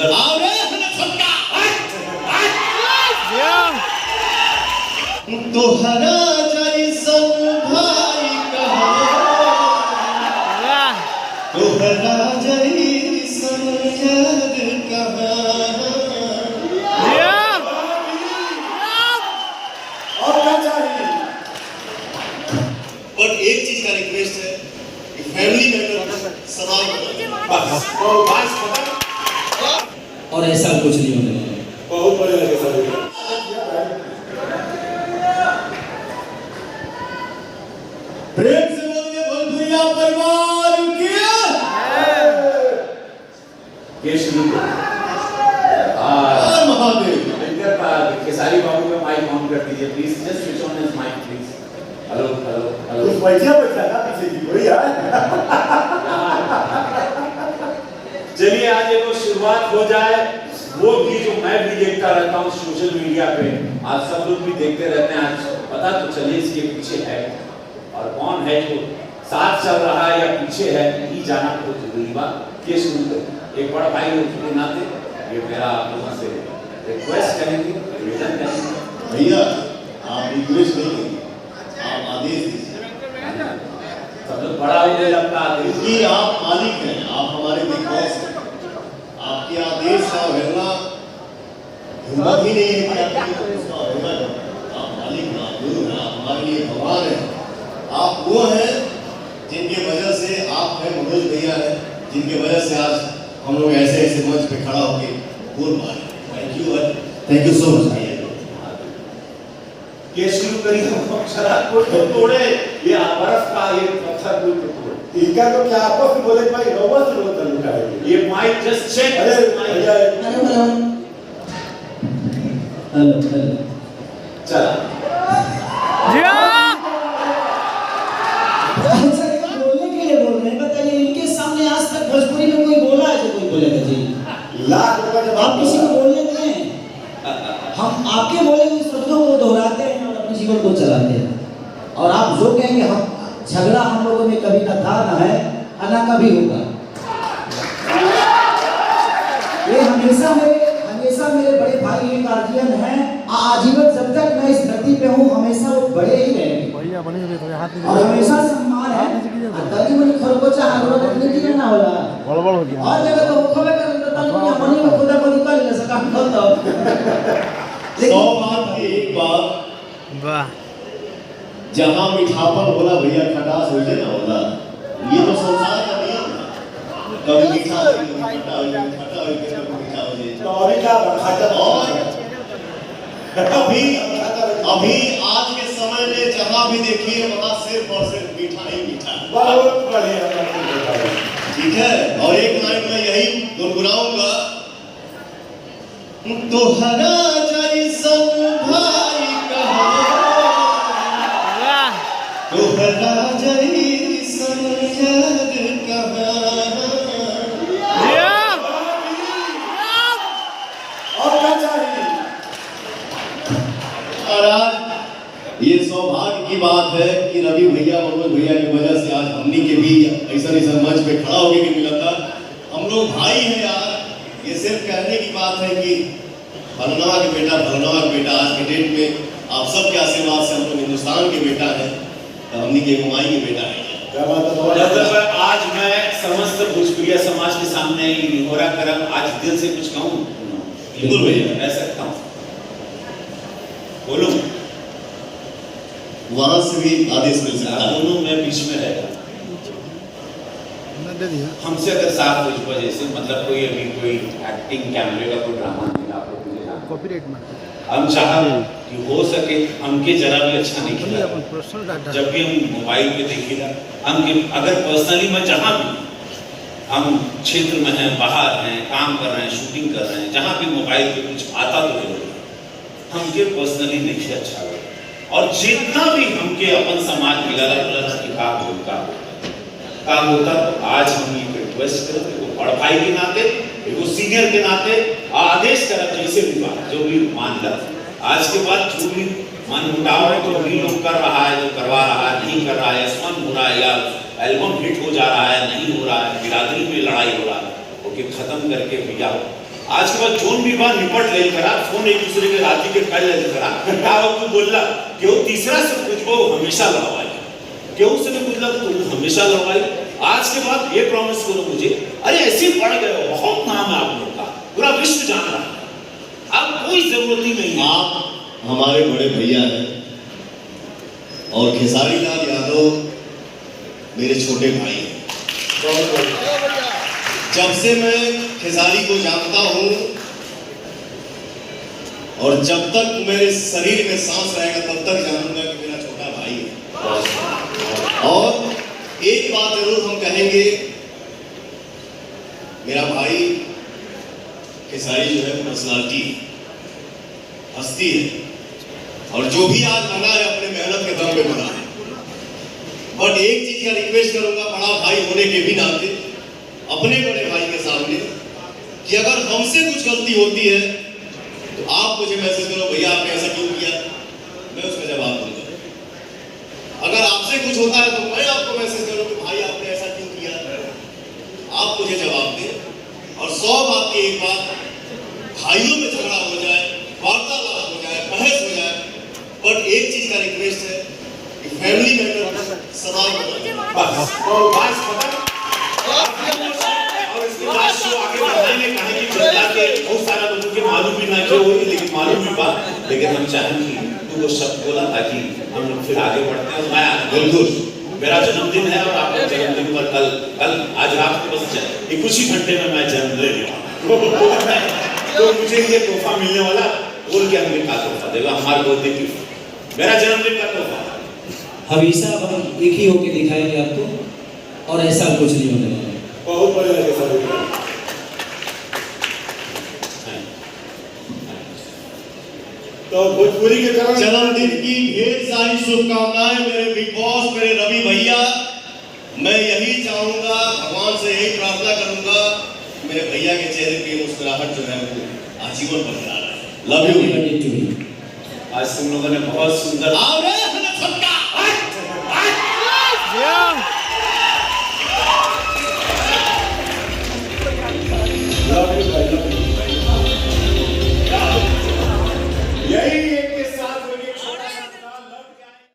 नजर आवे छक्का तोहरा जैसन भाई कहा तोहरा जैसन यार कहा और क्या चाहिए। और एक चीज का रिक्वेस्ट है कि फैमिली मैटर सवाल बस और ऐसा कुछ नहीं होने वाला। बहुत बढ़िया लगे सर। प्रेम से बोलिए भोजपुरिया परिवार के शुरू महादेव केसारी बाबू का माइक ऑन कर दीजिए please. Just switch on his mic please. Hello hello hello. कुछ बैठा ना पीछे की कोई यार। चलिए आज एक शुरुआत हो जाए। वो भी जो मैं भी देखता रहता हूँ सोशल मीडिया पे, आज सब लोग भी देखते रहते हैं। आज पता तो चले इसके पीछे है और कौन है जो साथ चल रहा है या पीछे है, नहीं जाना बहुत जरूरी बात। ये शुरू करें एक बड़ा भाई होने के नाते ये मेरा आप लोगों से रिक्वेस्ट करेंगे, निवेदन करेंगे। भैया आप रिक्वेस्ट नहीं करिए, आप आदेश दीजिए। सब लोग बड़ा होने लगता है क्योंकि आप मालिक हैं, आप हमारे बिग बॉस हैं। आपके आदेश का अवहेलना हिम्मत ही नहीं है कि आपके उसका अवहेलना करें। आप मालिक हैं, आप गुरु हैं, आप हमारे लिए भगवान हैं। आप वो हैं जिनके वजह से आप हैं, मनोज भैया हैं, जिनके वजह से आज हम लोग ऐसे ऐसे मंच पे खड़ा होके बोल पा रहे हैं। थैंक यू सो मच भैया। ये शुरू करिए। शराब को तोड़े ये बर्फ का ये पत्थर को तोड़े। इनका तो क्या आपस में बोले भाई रोबोट से रोता लुटा है ये माइक जस्ट चेक। अरे भैया हेलो हेलो चला बोलने के लिए बोल रहे हैं। बताइए इनके सामने आज तक भोजपुरी में कोई बोला है जो कोई बोलेगा जी? लाख रुपए जब आप किसी को बोलने दें, हम आपके बोले हुए शब्दों को दोहराते हैं और अपने जीवन को चलाते हैं। और आप जो कहेंगे हम झगड़ा हम लोगों में कभी ना था ना है और ना कभी होगा। ये हमेशा मेरे बड़े भाई एक गार्जियन हैं। आजीवन जब तक मैं इस धरती पे हूँ हमेशा वो बड़े ही रहेंगे और हमेशा सम्मान है। तनी मनी खरगोचा हारो रखने की ना होला बड़बड़ हो गया और जगह तो खबे कर तनी मनी में खुदा को निकाल ले सका हम तो 100 बात की एक बात वाह जहां मिठापन होला भैया खटास हो जाए ना होला। ये तो संसार का नियम है। कभी मीठा हो कभी खट्टा हो जाए, खट्टा हो कभी मीठा हो जाए। तो अभी क्या खट्टा और अभी आज के समय में जहां भी देखिए वहां सिर्फ और सिर्फ मीठा ही मीठा। बहुत बढ़िया ठीक है। और एक लाइन में यही गुनगुनाऊंगा तोहरा जैसन भाई कहा तोहरा जैसन यार कहा। और क्या चाहिए। और आज ये सौभाग्य की बात है कि रवि भैया मनोज भैया की वजह से आज हमनी के भी ऐसा मंच पे खड़ा होके के मिला था। हम लोग भाई हैं यार। ये सिर्फ कहने की बात है कि भलनवा के बेटा आज के डेट में आप सबके आशीर्वाद से हम लोग हिंदुस्तान के बेटा हैं, तो हमनी के गुमाई के बेटा है। आज मैं समस्त भोजपुरिया समाज के सामने निहोरा करम आज दिल से कुछ कहूँ बिल्कुल भैया कह सकता हूँ। बोलो वहां से भी आदेश मिल सकता है। दोनों में बीच में रहेगा। हमसे अगर 7 बजे से मतलब कोई अभी कोई एक्टिंग कैमरे का कोई ड्रामा नहीं आप लोग मुझे कॉपीराइट मार हम चाहा कि हो सके हमके जरा भी अच्छा नहीं किया। जब भी हम मोबाइल पे देखिएगा हमके अगर पर्सनली मैं जहाँ भी हम क्षेत्र में हैं, बाहर हैं, काम कर रहे हैं, शूटिंग कर रहे हैं, जहाँ भी मोबाइल पे कुछ आता तो जरूर हमके पर्सनली नहीं अच्छा लगा। और जितना भी हमके अपन समाज मिला काम होता तो आज हम ये रिक्वेस्ट करते वो बड़ भाई के नाते वो सीनियर के नाते आदेश करब जैसे भी बात जो भी मान ला आज के बाद जो भी मन मुटाव है जो भी लोग कर रहा है जो करवा रहा है नहीं कर रहा है सॉन्ग हो रहा है या एल्बम हिट हो जा रहा है नहीं हो रहा है बिरादरी में लड़ाई हो रहा है ओके खत्म करके भैया आज के बाद जोन भी बार निपट ले करा फोन एक दूसरे के राती के कर ले करा का तू बोलला कि वो तीसरा से पूछबो हमेशा लड़वाई केहू से भी पूछला तो तू हमेशा लड़वाई। आज के बाद ये प्रॉमिस करो मुझे, अरे ऐसे बढ़ गए हो, बहुत नाम है आप लोग का, पूरा विश्व जान रहा है, अब कोई जरूरत ही नहीं है। आप हमारे बड़े भैया हैं और खेसारी लाल यादव मेरे छोटे भाई हैं। जब से मैं खेसारी को जानता हूं और जब तक मेरे शरीर में सांस रहेगा तब तक जानूंगा कि मेरा छोटा भाई है। और एक बात जरूर हम कहेंगे, मेरा भाई खेसारी जो है पर्सनालिटी हस्ती है और जो भी आज बना है अपने मेहनत के दम पे बना है। बट एक चीज का रिक्वेस्ट करूंगा बड़ा भाई होने के भी नाते अपने बड़े भाई के सामने कि अगर हमसे कुछ गलती होती है तो आप मुझे मैसेज करो, भैया आपने ऐसा क्यों किया, मैं उसका जवाब दूंगा। अगर आपसे कुछ होता है तो मैं आपको मैसेज करूं कि भाई आपने ऐसा क्यों किया, आप मुझे जवाब दें। और 100 बात की एक बात, भाइयों में झगड़ा हो जाए, वार्तालाप हो जाए, बहस हो जाए, बट एक चीज का रिक्वेस्ट है कि फैमिली मैटर सदा और इसके बाद शो आगे बढ़ाने कहा कि जनता के बहुत सारा लोगों के मालूम भी ना क्यों हुई, लेकिन मालूम भी बात, लेकिन हम चाहेंगे तू वो शब्द बोला ताकि हम लोग फिर आगे बढ़ते हैं। मैं बिल्कुल मेरा जन्मदिन है और आपका जन्मदिन पर कल आज रात को बस जाए कुछ ही घंटे में मैं जन्म लेने वाला तो मुझे ये तोहफा मिलने वाला, बोल के हमें क्या तोहफा देगा, हमारे बर्थडे गिफ्ट मेरा जन्मदिन का तोहफा। हमेशा हम एक ही होके दिखाएंगे आपको और ऐसा कुछ नहीं होने वाला। बहुत बढ़िया तो भोजपुरी के कारण जन्मदिन की ढेर सारी शुभकामनाएं मेरे बिग बॉस, मेरे रवि भैया। मैं यही चाहूंगा, भगवान से यही प्रार्थना करूंगा मेरे भैया के चेहरे की मुस्कुराहट जो है वो आजीवन बरकरार रहे। Love you. Happy birthday to you. आज तुम लोगों ने बहुत सुंदर आओ रे छक्का